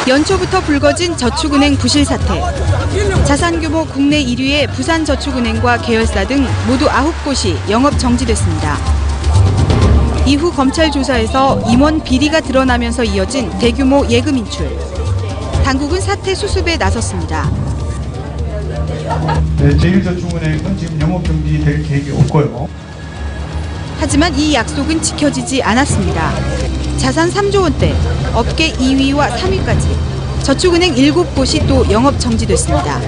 연초부터 불거진 저축은행 부실 사태. 자산 규모 국내 1위의 부산저축은행과 계열사 등 모두 9곳이 영업 정지됐습니다. 이후 검찰 조사에서 임원 비리가 드러나면서 이어진 대규모 예금 인출. 당국은 사태 수습에 나섰습니다. 네, 제1저축은행은 지금 영업 정지될 계획이 없고요. 하지만 이 약속은 지켜지지 않았습니다. 자산 3조 원대, 업계 2위와 3위까지 저축은행 7곳이 또 영업 정지됐습니다.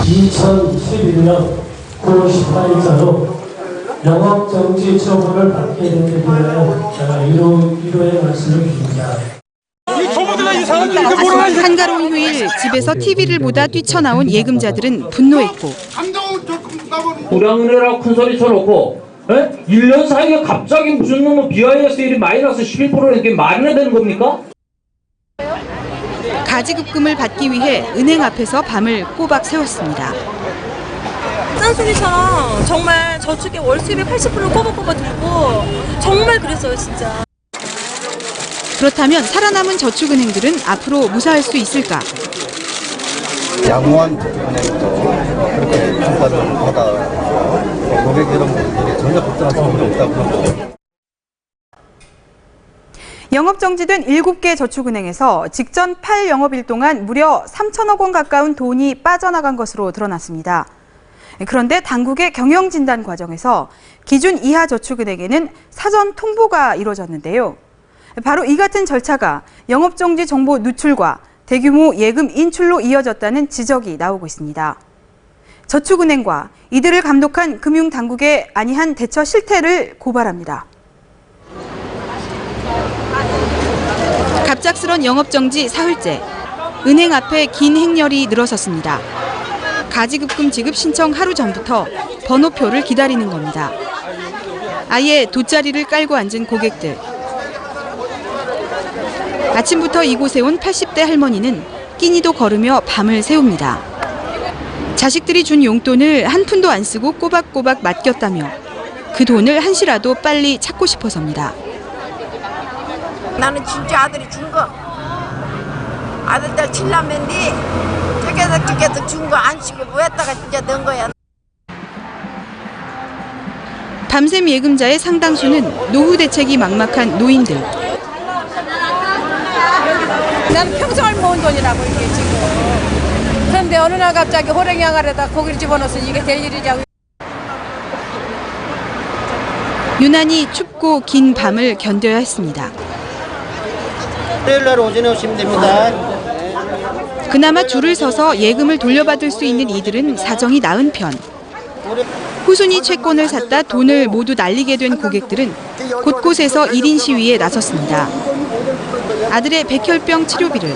2011년 9월 18일자로 영업 정지 처분을 받게 된 데 대하여 이로의 말씀을 드립니다. 한가로운 휴일, 집에서 TV를 보다 뛰쳐나온 예금자들은 분노했고 우량은혜라고 큰 소리 쳐놓고 1년 사이에 갑자기 무슨 놈의 BIS1이 마이너스 11%는 이게 말이나 되는 겁니까? 가지급금을 받기 위해 은행 앞에서 밤을 꼬박 세웠습니다. 짠소리처럼 정말 저축의 월 수입의 80%를 꼬박꼬박 들고 정말 그랬어요 진짜. 그렇다면 살아남은 저축은행들은 앞으로 무사할 수 있을까? 양호한 저축은행도 그렇게 평가를 받아 고객 여러분들이 전혀 걱정할 필요 없다고 그러고. 영업 정지된 7개 저축은행에서 직전 8영업일 동안 무려 3천억 원 가까운 돈이 빠져나간 것으로 드러났습니다. 그런데 당국의 경영진단 과정에서 기준 이하 저축은행에는 사전 통보가 이루어졌는데요. 바로 이 같은 절차가 영업정지 정보 누출과 대규모 예금 인출로 이어졌다는 지적이 나오고 있습니다. 저축은행과 이들을 감독한 금융당국의 아니한 대처 실태를 고발합니다. 갑작스런 영업정지 사흘째, 은행 앞에 긴 행렬이 늘어섰습니다. 가지급금 지급 신청 하루 전부터 번호표를 기다리는 겁니다. 아예 돗자리를 깔고 앉은 고객들. 아침부터 이곳에 온 80대 할머니는 끼니도 걸으며 밤을 새웁니다. 자식들이 준 용돈을 한 푼도 안 쓰고 꼬박꼬박 맡겼다며 그 돈을 한시라도 빨리 찾고 싶어서입니다. 나는 진짜 아들이 준 거. 아들들 칠남매인데 tık 준 거 안 치고 뭐했다가 진짜 넣은 거야. 밤샘 예금자의 상당수는 노후 대책이 막막한 노인들. 난 평생을 모은 돈이라고 이게 지금. 그런데 어느 날 갑자기 호랭이 항아리에다 고기를 집어넣어서 이게 될 일이냐고. 유난히 춥고 긴 밤을 견뎌야 했습니다. 토요일 날 오전에 오시면 됩니다. 그나마 줄을 서서 예금을 돌려받을 수 있는 이들은 사정이 나은 편. 후순위 채권을 샀다 돈을 모두 날리게 된 고객들은 곳곳에서 1인 시위에 나섰습니다. 아들의 백혈병 치료비를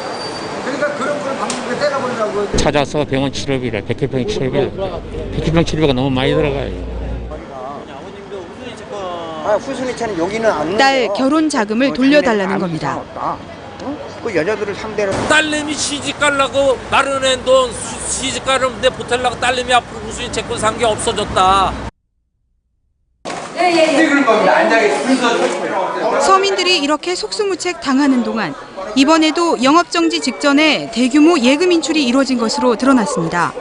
찾아서 병원 치료비를, 백혈병 치료비를. 백혈병 치료비가 너무 많이 들어가요. 후순위차는 여기는 안 딸 결혼 자금을 돌려달라는 겁니다. 그 여자들을 상대로 딸내미 시집 가려고 마련한 돈 시집 가려는데 보태려고 딸내미 앞으로 무슨 채권 산 게 없어졌다. 서민들이 이렇게 속수무책 당하는 동안 이번에도 영업정지 직전에 대규모 예금 인출이 이루어진 것으로 드러났습니다.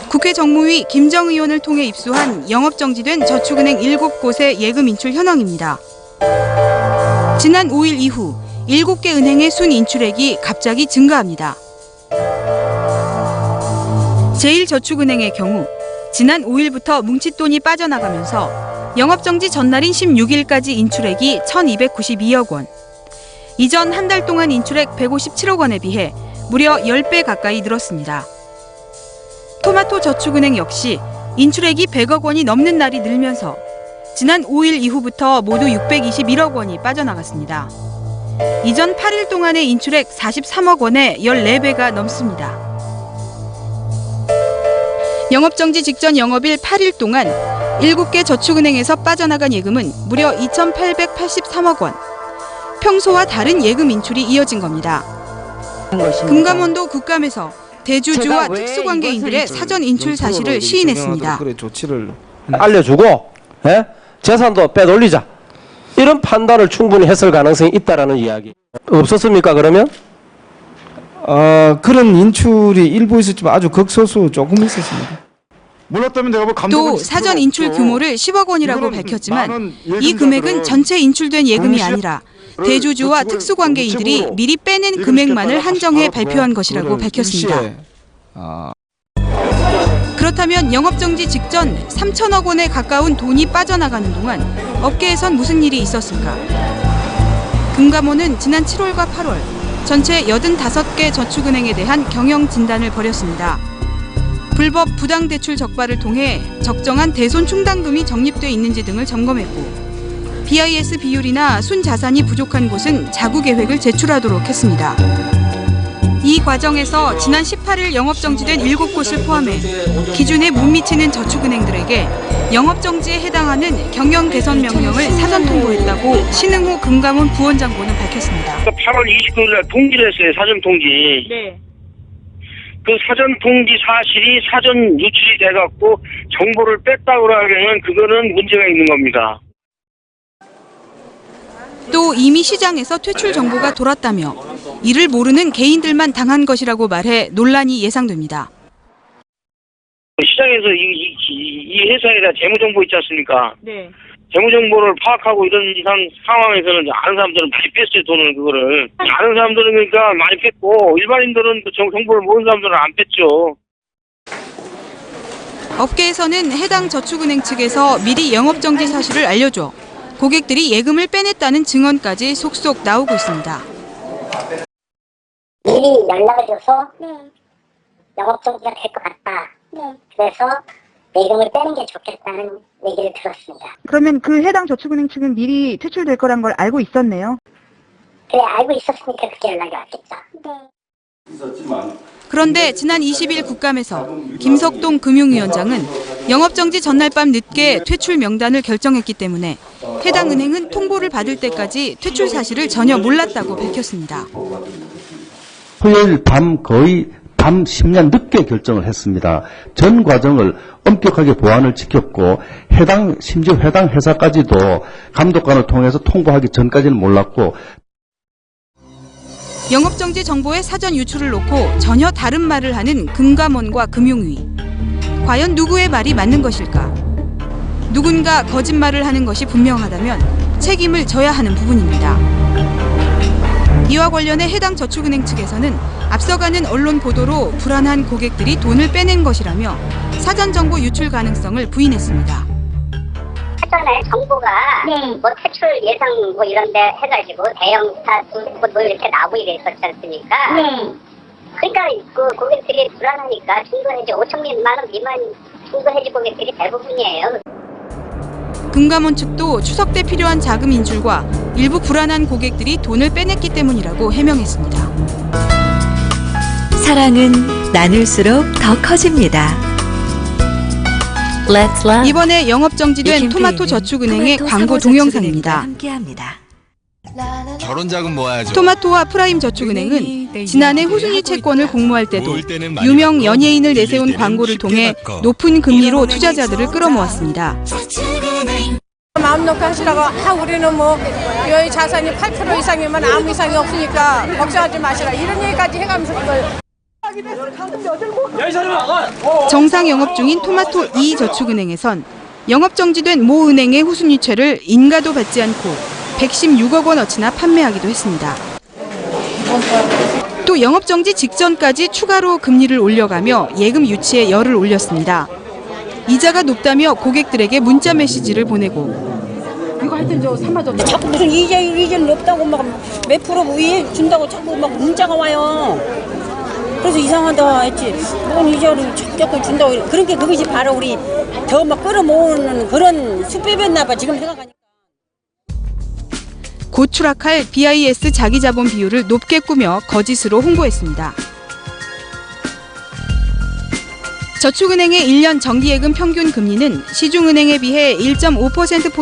국회 정무위 김정 의원을 통해 입수한 영업정지된 저축은행 7곳의 예금 인출 현황입니다. 지난 5일 이후 7개 은행의 순 인출액이 갑자기 증가합니다. 제1저축은행의 경우 지난 5일부터 뭉칫돈이 빠져나가면서 영업정지 전날인 16일까지 인출액이 1,292억 원. 이전 한 달 동안 인출액 157억 원에 비해 무려 10배 가까이 늘었습니다. 토마토저축은행 역시 인출액이 100억 원이 넘는 날이 늘면서 지난 5일 이후부터 모두 621억 원이 빠져나갔습니다. 이전 8일 동안의 인출액 43억 원에 14배가 넘습니다. 영업정지 직전 영업일 8일 동안 7개 저축은행에서 빠져나간 예금은 무려 2,883억 원. 평소와 다른 예금 인출이 이어진 겁니다. 금감원도 국감에서 대주주와 특수관계인들의 사전 인출 사실을 시인했습니다. 조치를 알려주고 재산도 빼돌리자. 이런 판단을 충분히 했을 가능성이 있다라는 이야기. 없었습니까, 그러면? 그런 인출이 일부 있었지만 아주 극소수 조금 있었습니다. 몰랐다면 내가 뭐 또 사전 인출 규모를 10억 원이라고 밝혔지만 이 금액은 전체 인출된 예금이 아니라 대주주와 특수관계인들이 미리 빼낸 금액만을 한정해 발표한 것이라고 밝혔습니다. 그렇다면 영업정지 직전 3천억 원에 가까운 돈이 빠져나가는 동안 업계에선 무슨 일이 있었을까? 금감원은 지난 7월과 8월 전체 85개 저축은행에 대한 경영 진단을 벌였습니다. 불법 부당대출 적발을 통해 적정한 대손 충당금이 적립돼 있는지 등을 점검했고 BIS 비율이나 순자산이 부족한 곳은 자구 계획을 제출하도록 했습니다. 이 과정에서 지난 18일 영업정지된 7곳을 포함해 기준에 못 미치는 저축은행들에게 영업정지에 해당하는 경영 개선 명령을 사전 통보했다고 신흥호 금감원 부원장고는 밝혔습니다. 8월 29일 날 통지를 했어요. 사전 통지. 네. 그 사전 통지 사실이 사전 유출이 돼갖고 정보를 뺐다고 하면 그거는 문제가 있는 겁니다. 또 이미 시장에서 퇴출 정보가 돌았다며 이를 모르는 개인들만 당한 것이라고 말해 논란이 예상됩니다. 시장에서 이 회사에 대한 재무정보 있지 않습니까? 네. 재무정보를 파악하고 이런 상황에서는 아는 사람들은 많이 뺐어요, 돈을, 그거를. 아는 사람들은 그러니까 많이 뺐고, 일반인들은 그 정보를 모르는 사람들은 안 뺐죠. 업계에서는 해당 저축은행 측에서 미리 영업정지 사실을 알려줘 고객들이 예금을 빼냈다는 증언까지 속속 나오고 있습니다. 미리 연락을 줘서 영업정지가 될 것 같다. 그래서 예금을 빼는 게 좋겠다는 얘기를 들었습니다. 그러면 그 해당 저축은행 측은 미리 퇴출될 거란 걸 알고 있었네요? 그래, 알고 있었으니까 그렇게 연락이 왔겠죠. 그런데 지난 20일 국감에서 김석동 금융위원장은 영업정지 전날 밤 늦게 퇴출 명단을 결정했기 때문에 해당 은행은 통보를 받을 때까지 퇴출 사실을 전혀 몰랐다고 밝혔습니다. 토요일 거의 밤 10년 늦게 결정을 했습니다. 전 과정을 엄격하게 보안을 지켰고 심지어 해당 회사까지도 감독관을 통해서 통보하기 전까지는 몰랐고 영업정지 정보의 사전 유출을 놓고 전혀 다른 말을 하는 금감원과 금융위. 과연 누구의 말이 맞는 것일까? 누군가 거짓말을 하는 것이 분명하다면 책임을 져야 하는 부분입니다. 이와 관련해 해당 저축은행 측에서는 앞서가는 언론 보도로 불안한 고객들이 돈을 빼낸 것이라며 사전 정보 유출 가능성을 부인했습니다. 사전에 정보가 뭐 퇴출 예상 뭐 이런 데 해가지고 대형사 뭐 이렇게 나오고 이랬었지 않습니까? 그러니까 그 고객들이 불안하니까 충분해지 5천만 원 미만 충분해지 고객들이 대부분이에요. 금감원 측도 추석 때 필요한 자금 인출과 일부 불안한 고객들이 돈을 빼냈기 때문이라고 해명했습니다. 사랑은 나눌수록 더 커집니다. 이번에 영업정지된 토마토 저축은행의 광고 동영상입니다. 결혼자금 모아야죠. 토마토와 프라임 저축은행은 지난해 후순위 채권을 공모할 때도 유명 연예인을 내세운 광고를 통해 높은 금리로 투자자들을 끌어모았습니다. 마음 놓고 하시라고 우리는 뭐 여기 자산이 8% 이상이면 아무 이상이 없으니까 걱정하지 마시라 이런 얘기까지 해가면서 그걸 정상 영업 중인 토마토 2 저축은행에선 영업정지된 모 은행의 후순위채를 인가도 받지 않고 116억 원어치나 판매하기도 했습니다. 또 영업정지 직전까지 추가로 금리를 올려가며 예금 유치에 열을 올렸습니다. 이자가 높다며 고객들에게 문자 메시지를 보내고 이거 하여튼 저 삼아줘 자꾸 무슨 이자는 높다고 막 몇 프로 위에 준다고 자꾸 막 문자가 와요. 그래서 이상하다 했지. 뭔 이자를 자꾸 준다고. 그러니까 그것이 바로 우리 더 막 끌어모으는 그런 수법이었나 봐 지금 생각하니까. 곧 추락할 BIS 자기자본 비율을 높게 꾸며 거짓으로 홍보했습니다. 저축은행의 1년 정기예금 평균 금리는 시중은행에 비해 1.5%